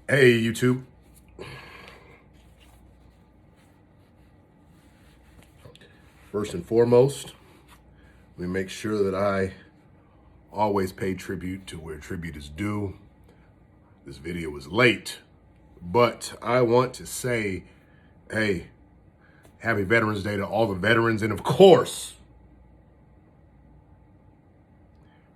Hey, YouTube. First and foremost, let me make sure that I always pay tribute to where tribute is due. This video is late, but I want to say, hey, happy Veterans Day to all the veterans, and of course,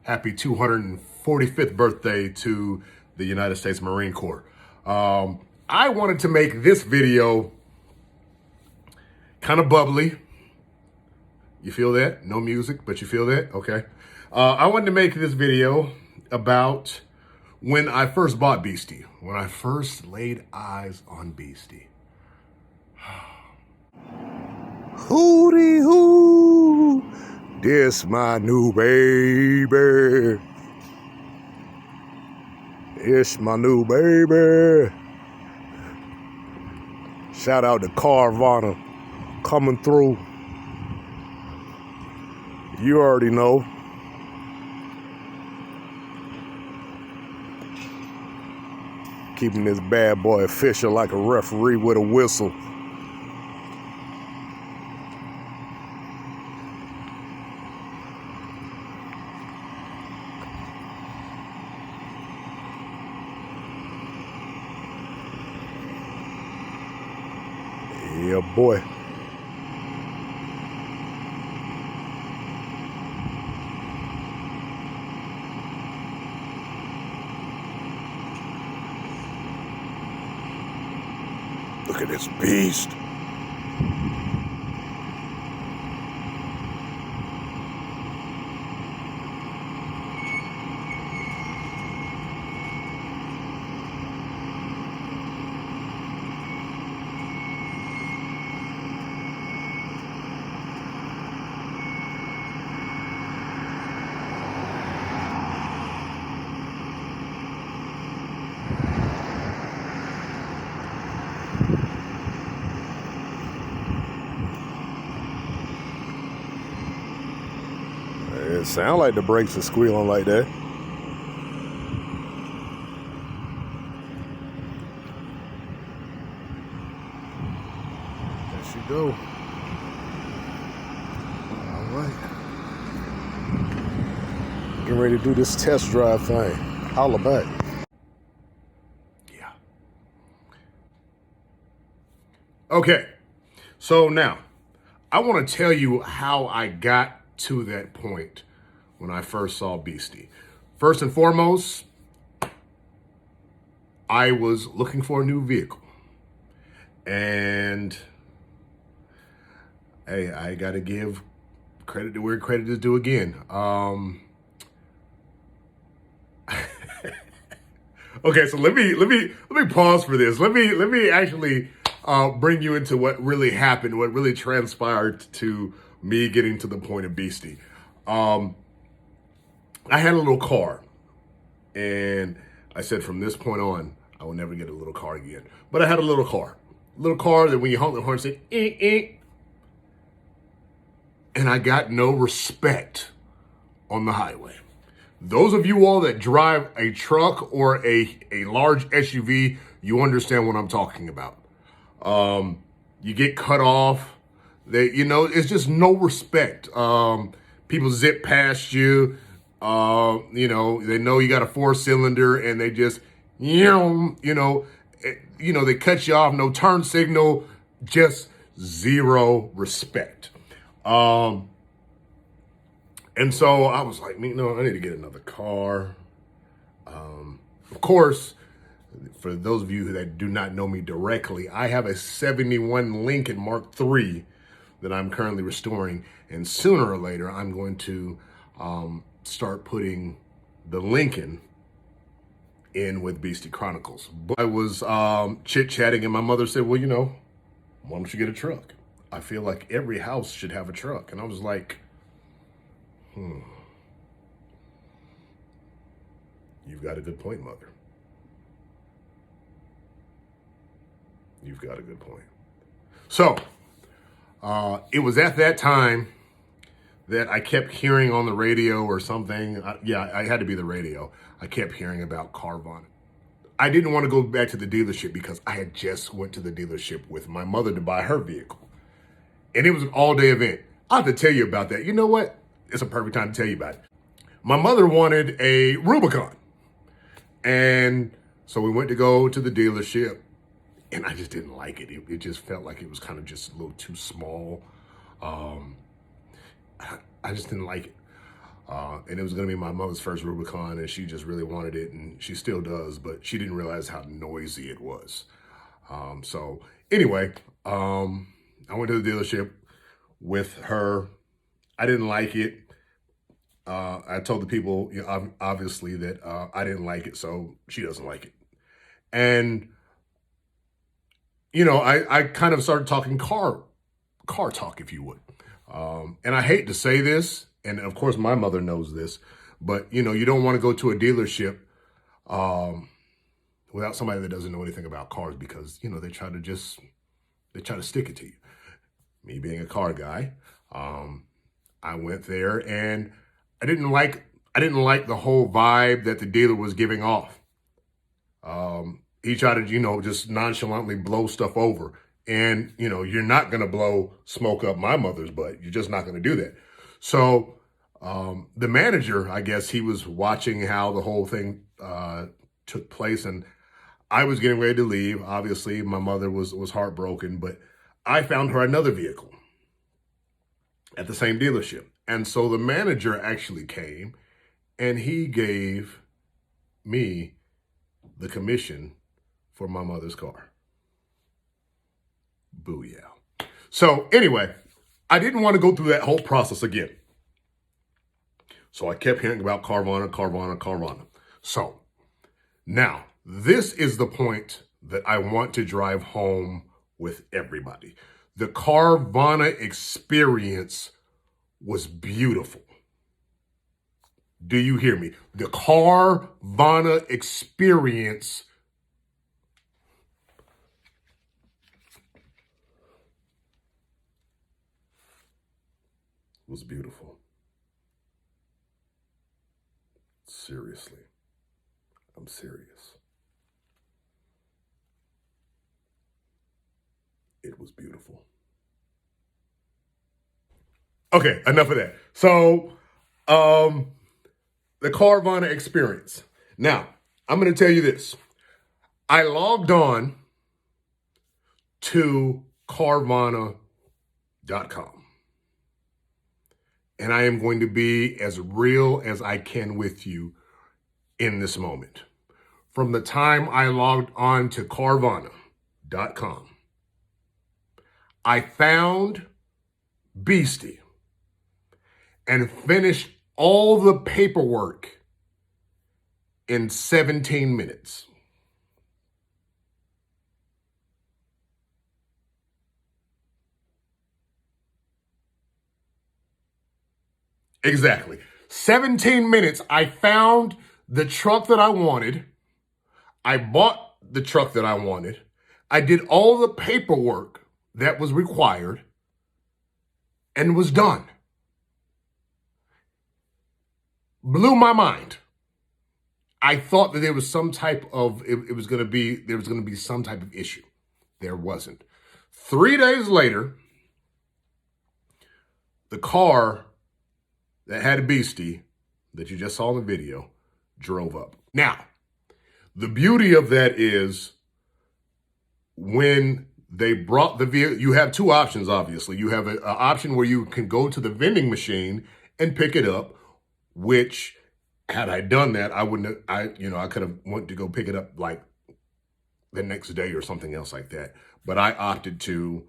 happy 245th birthday to the United States Marine Corps. I wanted to make this video kind of bubbly. You feel that? No music, but you feel that? Okay. I wanted to make this video about when I first bought Beastie, when I first laid eyes on Beastie. Hootie hoo, this my new baby. It's my new baby. Shout out to Carvana coming through. You already know. Keeping this bad boy official like a referee with a whistle. Yeah, boy. Look at this beast. It sounds like the brakes are squealing like that. There she go. All right. Getting ready to do this test drive thing. Holla back. Yeah. Okay. So now, I want to tell you how I got to that point when I first saw Beastie. First and foremost, I was looking for a new vehicle. And hey, I gotta give credit to where credit is due again. Okay, so let me pause for this. Let me actually bring you into what really happened, what really transpired to me getting to the point of Beastie. I had a little car, and I said from this point on, I will never get a little car again. But I had a little car that when you honk the horn, said, eh, eh. And I got no respect on the highway. Those of you all that drive a truck or a large SUV, you understand what I'm talking about. You get cut off. It's just no respect. People zip past you. They know you got a 4-cylinder and they just, they cut you off, no turn signal, just zero respect. And so I was like, I need to get another car. Of course, for those of you that do not know me directly, I have a 71 Lincoln Mark III that I'm currently restoring. And sooner or later, I'm going to start putting the Lincoln in with Beastie Chronicles. But I was chit-chatting and my mother said, well, why don't you get a truck? I feel like every house should have a truck. And I was like, You've got a good point, mother. You've got a good point. So, it was at that time that I kept hearing on the radio or something. I had to be the radio. I kept hearing about Carvana. I didn't want to go back to the dealership because I had just went to the dealership with my mother to buy her vehicle. And it was an all-day event. I have to tell you about that. You know what? It's a perfect time to tell you about it. My mother wanted a Rubicon. And so we went to go to the dealership, and I just didn't like it. It just felt like it was kind of just a little too small. I just didn't like it. And it was going to be my mother's first Rubicon, and she just really wanted it, and she still does, but she didn't realize how noisy it was. So anyway, I went to the dealership with her. I didn't like it. I told the people, you know, obviously that I didn't like it, so she doesn't like it. And, you know, I kind of started talking car talk, if you would. And I hate to say this, and of course my mother knows this, but, you know, you don't want to go to a dealership without somebody that doesn't know anything about cars because, you know, they try to stick it to you. Me being a car guy, I went there and I didn't like the whole vibe that the dealer was giving off. He tried to, you know, just nonchalantly blow stuff over. And, you know, you're not going to blow smoke up my mother's butt. You're just not going to do that. So the manager, I guess he was watching how the whole thing took place. And I was getting ready to leave. Obviously, my mother was heartbroken, but I found her another vehicle at the same dealership. And so the manager actually came and he gave me the commission for my mother's car. Booyah. So anyway, I didn't want to go through that whole process again. So I kept hearing about Carvana. So now this is the point that I want to drive home with everybody. The Carvana experience was beautiful. Do you hear me? The Carvana experience was beautiful. Seriously. I'm serious. It was beautiful. Okay, enough of that. So, the Carvana experience. Now, I'm going to tell you this. I logged on to Carvana.com. And I am going to be as real as I can with you in this moment. From the time I logged on to Carvana.com, I found Beastie and finished all the paperwork in 17 minutes. Exactly. 17 minutes. I found the truck that I wanted. I bought the truck that I wanted. I did all the paperwork that was required and was done. Blew my mind. I thought that there was some type of, there was going to be some type of issue. There wasn't. 3 days later, the car that had a Beastie that you just saw in the video drove up. Now, the beauty of that is when they brought the vehicle, you have two options, obviously. You have an option where you can go to the vending machine and pick it up, which had I done that, I wouldn't have, I could have went to go pick it up like the next day or something else like that. But I opted to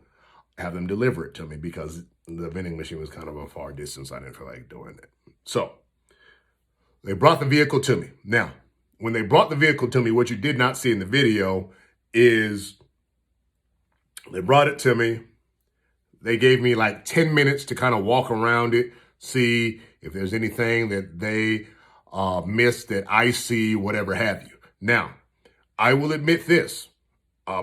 have them deliver it to me because the vending machine was kind of a far distance. I didn't feel like doing it. So they brought the vehicle to me. Now, when they brought the vehicle to me, what you did not see in the video is they brought it to me. They gave me like 10 minutes to kind of walk around it, see if there's anything that they missed that I see, whatever have you. Now, I will admit this,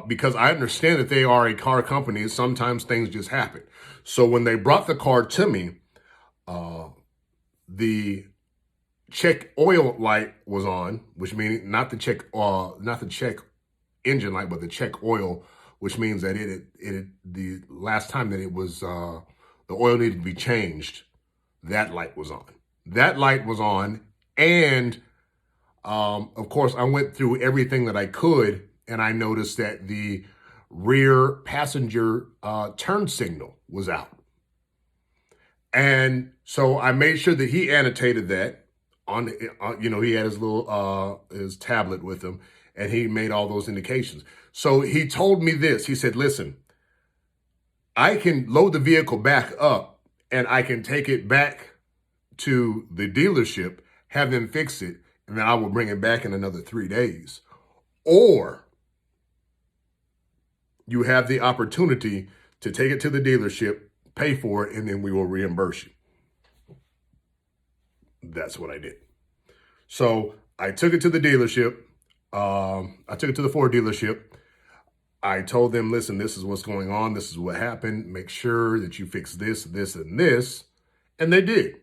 because I understand that they are a car company. Sometimes things just happen. So when they brought the car to me, the check oil light was on, which means not the check engine light, but the check oil, which means that the last time that it was the oil needed to be changed, that light was on. That light was on, and of course, I went through everything that I could, and I noticed that the rear passenger turn signal was out. And so I made sure that he annotated that on, he had his little, his tablet with him, and he made all those indications. So he told me this. He said, listen, I can load the vehicle back up and I can take it back to the dealership, have them fix it, and then I will bring it back in another 3 days. Or you have the opportunity to take it to the dealership, pay for it, and then we will reimburse you. That's what I did. So I took it to the dealership. I took it to the Ford dealership. I told them, listen, this is what's going on. This is what happened. Make sure that you fix this, this, and this. And they did.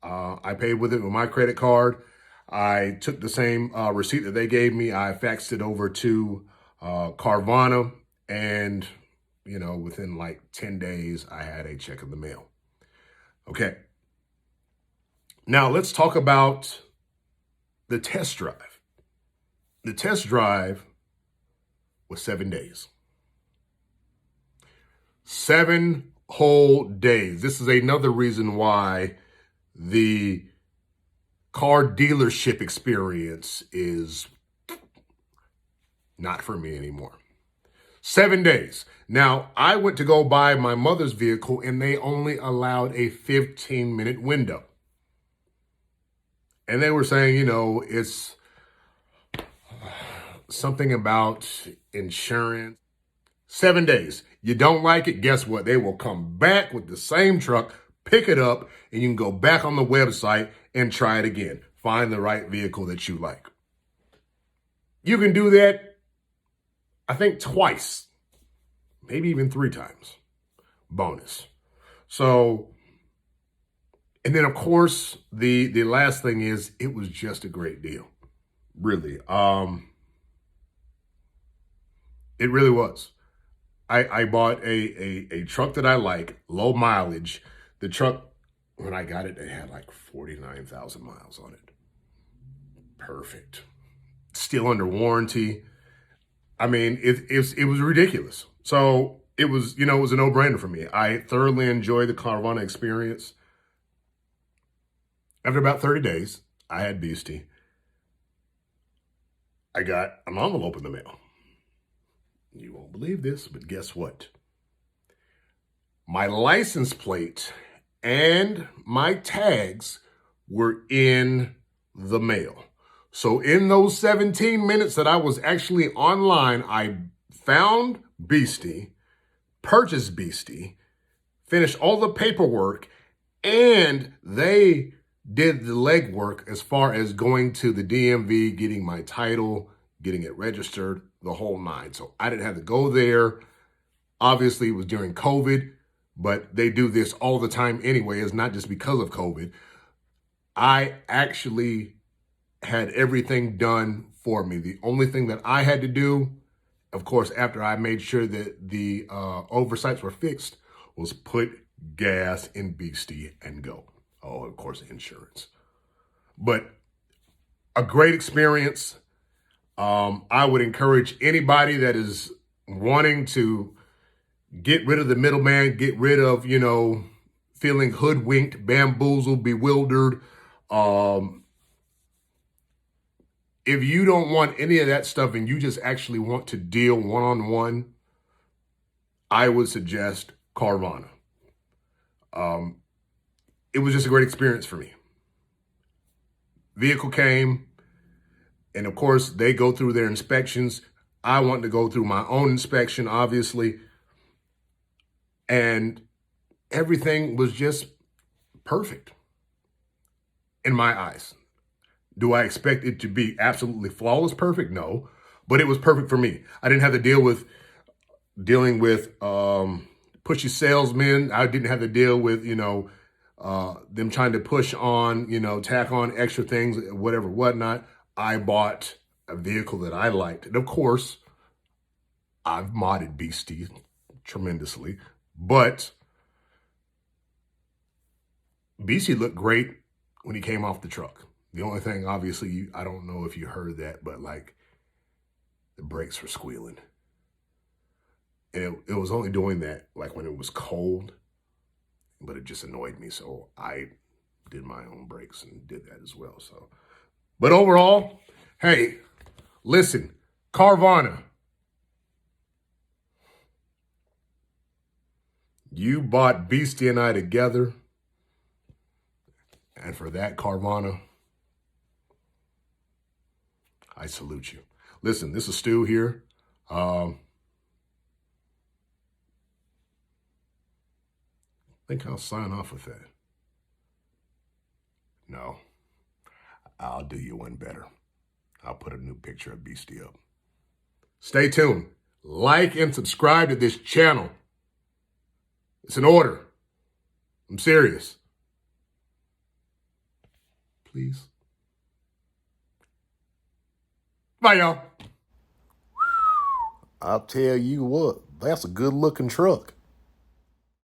I paid with my credit card. I took the same receipt that they gave me. I faxed it over to Carvana. And, within like 10 days, I had a check in the mail. Okay. Now let's talk about the test drive. The test drive was 7 days. 7 whole days. This is another reason why the car dealership experience is not for me anymore. 7 days. Now, I went to go buy my mother's vehicle and they only allowed a 15-minute window. And they were saying, it's something about insurance. 7 days. You don't like it? Guess what? They will come back with the same truck, pick it up, and you can go back on the website and try it again. Find the right vehicle that you like. You can do that, I think, twice, maybe even 3 times. Bonus. So, and then of course, the last thing is, it was just a great deal. Really. It really was. I bought a truck that I like, low mileage. The truck, when I got it, it had like 49,000 miles on it. Perfect. Still under warranty. I mean, it was ridiculous. So it was, it was a no-brainer for me. I thoroughly enjoyed the Carvana experience. After about 30 days, I had Beastie. I got an envelope in the mail. You won't believe this, but guess what? My license plate and my tags were in the mail. So in those 17 minutes that I was actually online, I found Beastie, purchased Beastie, finished all the paperwork, and they did the legwork as far as going to the DMV, getting my title, getting it registered, the whole 9. So I didn't have to go there. Obviously, it was during COVID, but they do this all the time anyway. It's not just because of COVID. I actually had everything done for me. The only thing that I had to do, of course, after I made sure that the oversights were fixed, was put gas in Beastie and go. Oh, of course, insurance. But a great experience. I would encourage anybody that is wanting to get rid of the middleman, get rid of, feeling hoodwinked, bamboozled, bewildered. If you don't want any of that stuff and you just actually want to deal one-on-one, I would suggest Carvana. It was just a great experience for me. Vehicle came, and of course, they go through their inspections. I wanted to go through my own inspection, obviously. And everything was just perfect in my eyes. Do I expect it to be absolutely flawless perfect? No, but it was perfect for me. I didn't have to dealing with pushy salesmen. I didn't have to deal with, them trying to push on, tack on extra things, whatever, whatnot. I bought a vehicle that I liked. And of course, I've modded Beastie tremendously, but Beastie looked great when he came off the truck. The only thing, obviously, I don't know if you heard that, but like the brakes were squealing. And it was only doing that like when it was cold, but it just annoyed me. So I did my own brakes and did that as well. So, but overall, hey, listen, Carvana, you bought Beastie and I together. And for that, Carvana, I salute you. Listen, this is Stu here. I think I'll sign off with that. No, I'll do you one better. I'll put a new picture of Beastie up. Stay tuned. Like and subscribe to this channel. It's an order. I'm serious. Please. Bye, y'all. I'll tell you what, that's a good looking truck.